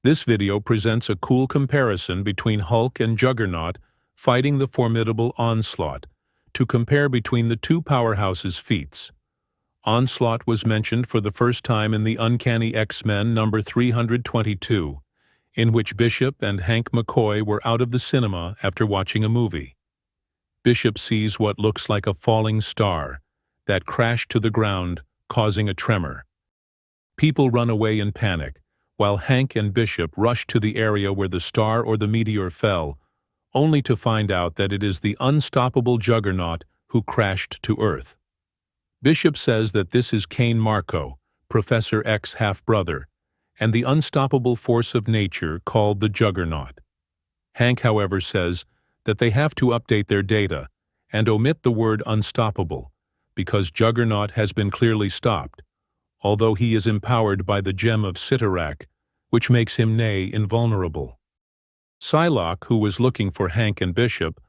This video presents a cool comparison between Hulk and Juggernaut fighting the formidable Onslaught, to compare between the two powerhouses' feats. Onslaught was mentioned for the first time in the Uncanny X-Men number 322, in which Bishop and Hank McCoy were out of the cinema after watching a movie. Bishop sees what looks like a falling star that crashed to the ground, causing a tremor. People run away in panic, while Hank and Bishop rush to the area where the star or the meteor fell, only to find out that it is the unstoppable Juggernaut who crashed to Earth. Bishop says that this is Cain Marko, Professor X's half-brother, and the unstoppable force of nature called the Juggernaut. Hank, however, says that they have to update their data and omit the word unstoppable, because Juggernaut has been clearly stopped, although he is empowered by the gem of Cyttorak, which makes him invulnerable. Psylocke, who was looking for Hank and Bishop,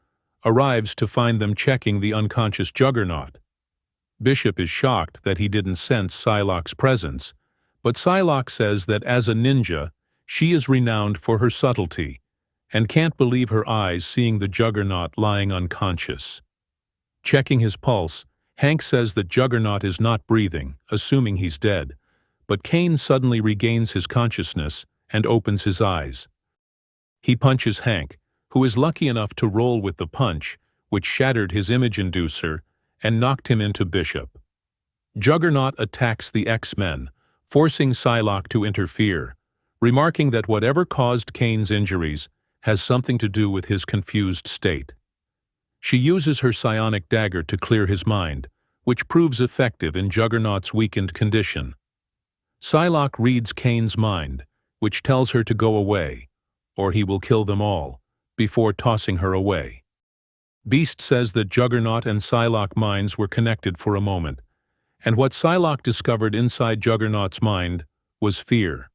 arrives to find them checking the unconscious Juggernaut. Bishop is shocked that he didn't sense Psylocke's presence, but Psylocke says that as a ninja, she is renowned for her subtlety, and can't believe her eyes seeing the Juggernaut lying unconscious. Checking his pulse, Hank says that Juggernaut is not breathing, assuming he's dead, but Cain suddenly regains his consciousness and opens his eyes. He punches Hank, who is lucky enough to roll with the punch, which shattered his image inducer and knocked him into Bishop. Juggernaut attacks the X-Men, forcing Psylocke to interfere, remarking that whatever caused Cain's injuries has something to do with his confused state. She uses her psionic dagger to clear his mind, which proves effective in Juggernaut's weakened condition. Psylocke reads Cain's mind, which tells her to go away, or he will kill them all, before tossing her away. Beast says that Juggernaut and Psylocke minds were connected for a moment, and what Psylocke discovered inside Juggernaut's mind was fear.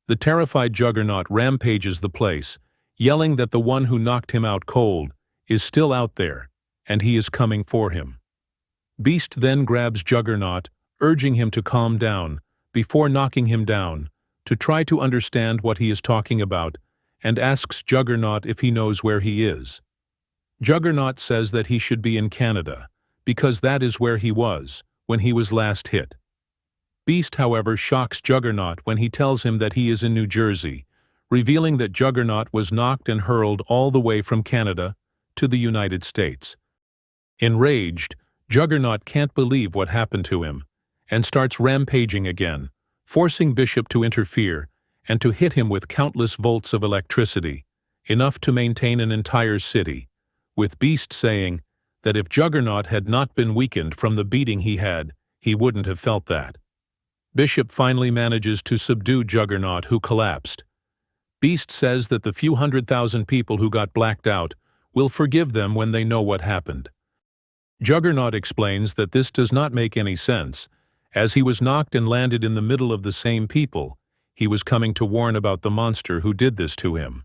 The terrified Juggernaut rampages the place, yelling that the one who knocked him out cold is still out there, and he is coming for him. Beast then grabs Juggernaut, urging him to calm down, before knocking him down, to try to understand what he is talking about, and asks Juggernaut if he knows where he is. Juggernaut says that he should be in Canada, because that is where he was when he was last hit. Beast, however, shocks Juggernaut when he tells him that he is in New Jersey, revealing that Juggernaut was knocked and hurled all the way from Canada to the United States. Enraged, Juggernaut can't believe what happened to him, and starts rampaging again, forcing Bishop to interfere and to hit him with countless volts of electricity, enough to maintain an entire city, with Beast saying that if Juggernaut had not been weakened from the beating he had, he wouldn't have felt that. Bishop finally manages to subdue Juggernaut, who collapsed. Beast says that the few 100,000 people who got blacked out will forgive them when they know what happened. Juggernaut explains that this does not make any sense, as he was knocked and landed in the middle of the same people. He was coming to warn about the monster who did this to him.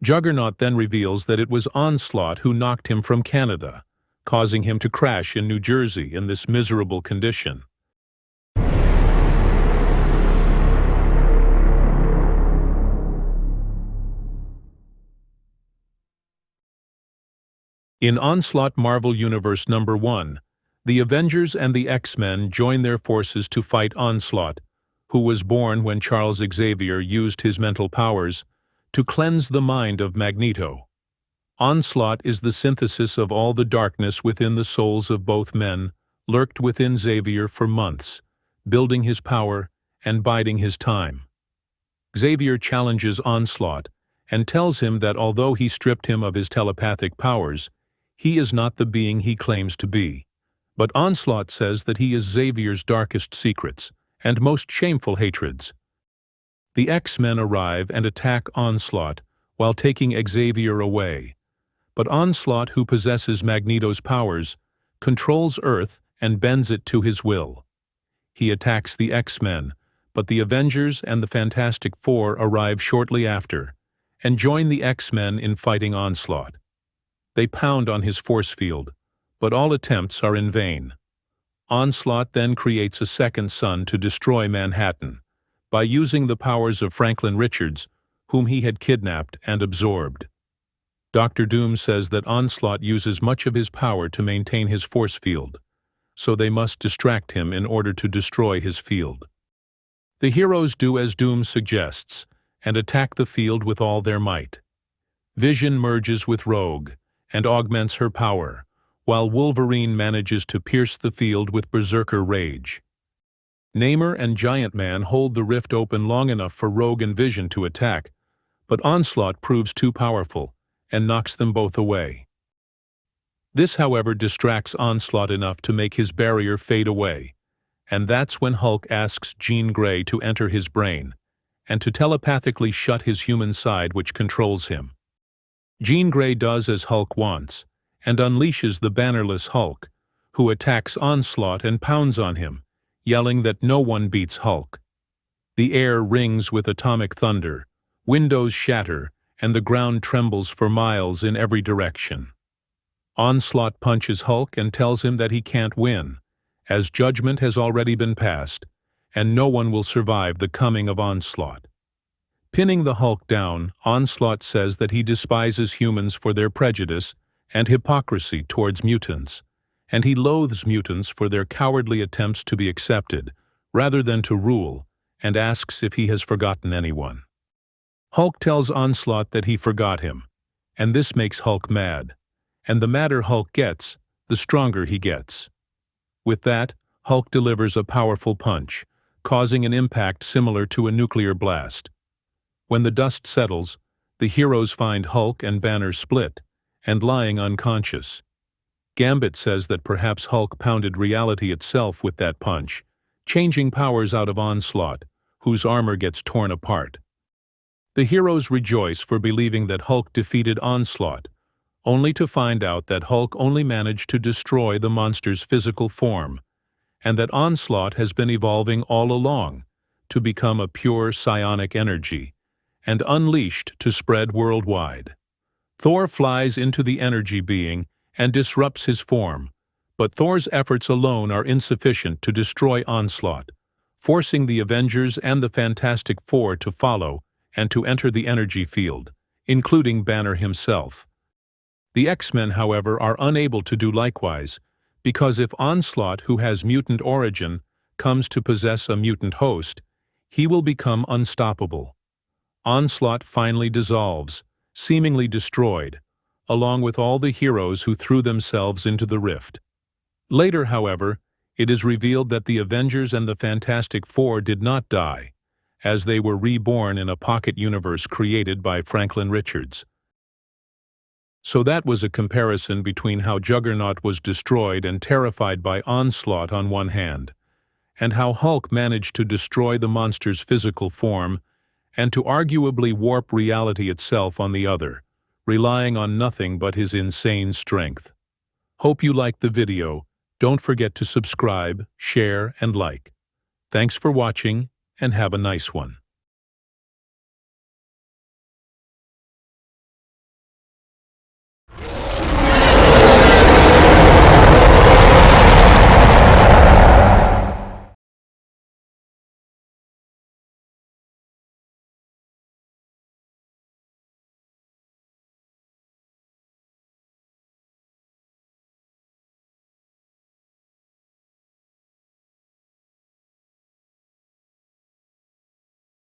Juggernaut then reveals that it was Onslaught who knocked him from Canada, causing him to crash in New Jersey in this miserable condition. In Onslaught Marvel Universe number 1, the Avengers and the X-Men join their forces to fight Onslaught, who was born when Charles Xavier used his mental powers to cleanse the mind of Magneto. Onslaught is the synthesis of all the darkness within the souls of both men, lurked within Xavier for months, building his power and biding his time. Xavier challenges Onslaught and tells him that although he stripped him of his telepathic powers, he is not the being he claims to be. But Onslaught says that he is Xavier's darkest secrets and most shameful hatreds. The X-Men arrive and attack Onslaught while taking Xavier away. But Onslaught, who possesses Magneto's powers, controls Earth and bends it to his will. He attacks the X-Men, but the Avengers and the Fantastic Four arrive shortly after and join the X-Men in fighting Onslaught. They pound on his force field, but all attempts are in vain. Onslaught then creates a second sun to destroy Manhattan, by using the powers of Franklin Richards, whom he had kidnapped and absorbed. Dr. Doom says that Onslaught uses much of his power to maintain his force field, so they must distract him in order to destroy his field. The heroes do as Doom suggests and attack the field with all their might. Vision merges with Rogue and augments her power, while Wolverine manages to pierce the field with berserker rage. Namor and Giant Man hold the rift open long enough for Rogue and Vision to attack, but Onslaught proves too powerful and knocks them both away. This, however, distracts Onslaught enough to make his barrier fade away, and that's when Hulk asks Jean Grey to enter his brain and to telepathically shut his human side which controls him. Jean Grey does as Hulk wants and unleashes the bannerless Hulk, who attacks Onslaught and pounds on him, yelling that no one beats Hulk. The air rings with atomic thunder, windows shatter, and the ground trembles for miles in every direction. Onslaught punches Hulk and tells him that he can't win, as judgment has already been passed, and no one will survive the coming of Onslaught. Pinning the Hulk down, Onslaught says that he despises humans for their prejudice and hypocrisy towards mutants, and he loathes mutants for their cowardly attempts to be accepted, rather than to rule, and asks if he has forgotten anyone. Hulk tells Onslaught that he forgot him, and this makes Hulk mad, and the madder Hulk gets, the stronger he gets. With that, Hulk delivers a powerful punch, causing an impact similar to a nuclear blast. When the dust settles, the heroes find Hulk and Banner split and lying unconscious. Gambit says that perhaps Hulk pounded reality itself with that punch, changing powers out of Onslaught, whose armor gets torn apart. The heroes rejoice for believing that Hulk defeated Onslaught, only to find out that Hulk only managed to destroy the monster's physical form, and that Onslaught has been evolving all along to become a pure psionic energy, and unleashed to spread worldwide. Thor flies into the energy being and disrupts his form, but Thor's efforts alone are insufficient to destroy Onslaught, forcing the Avengers and the Fantastic Four to follow and to enter the energy field, including Banner himself. The X-Men, however, are unable to do likewise, because if Onslaught, who has mutant origin, comes to possess a mutant host, he will become unstoppable. Onslaught finally dissolves, seemingly destroyed, along with all the heroes who threw themselves into the rift. Later, however, it is revealed that the Avengers and the Fantastic Four did not die, as they were reborn in a pocket universe created by Franklin Richards. So that was a comparison between how Juggernaut was destroyed and terrified by Onslaught on one hand, and how Hulk managed to destroy the monster's physical form and to arguably warp reality itself on the other, relying on nothing but his insane strength. Hope you liked the video. Don't forget to subscribe, share, and like. Thanks for watching, and have a nice one.